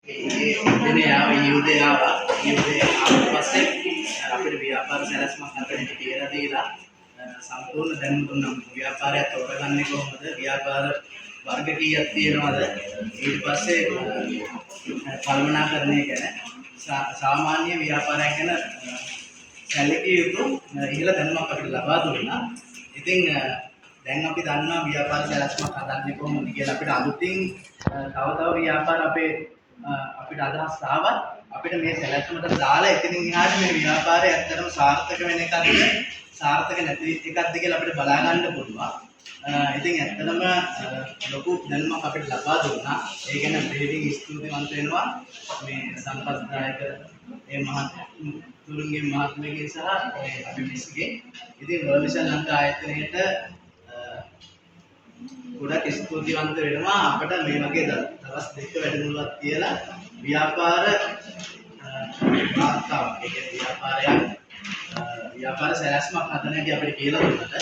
ඉන්නේ ආව යුදේ ආවා. යුදේ ආවට පස්සේ අපිට ව්‍යාපාර සැලැස්මක් අතරින් කියලා දීලා සම්පූර්ණ දැනුම් දුන්නා. ව්‍යාපාරය තෝරගන්නේ කොහොමද? ව්‍යාපාර වර්ග කීයක් තියෙනවද? ඊට පස්සේ කළමනාකරණය ගැන සාමාන්‍ය ව්‍යාපාරයක් ගැන සැලකිය යුතු ඉහළ දැනුමක් අපිට ලබා දුන්නා. ඉතින් දැන් අපි දන්නවා ව්‍යාපාර සැලැස්මක් හදන්නේ කොහොමද කියලා. අපිට අලුතින් තව ව්‍යාපාර අපිට අදහස් ආවත් අපිට මේ සැලැස්මට දාලා එතනින් එහාට මේ ව්‍යාපාරය ඇත්තටම සාර්ථක වෙන එකක්ද සාර්ථක නැති එකක්ද කියලා අපිට බලා ගන්න පුළුවන්. ඉතින් ඇත්තටම ලොකු දැනුමක් අපිට ලබා දුන්නා. ඒ ගැන බෙහෙවින් ස්තුතිවන්ත වෙනවා මේ සම්පත්දායක මේ තුරුන්ගේ මහත්මයාගේ සහ අපි මිස්ගේ. ඉතින් වර්මිසල් ලංකා ආයතනයේට ගොඩක් ස්තුතිවන්ත වෙනවා අපිට මේ වගේ දවස් දෙක වැඩමුළුවක් කියලා ව්‍යාපාර වාර්තාවක්. ඒ කියන්නේ ව්‍යාපාර සැලැස්මක් හදන හැටි අපිට කියලා දුන්නට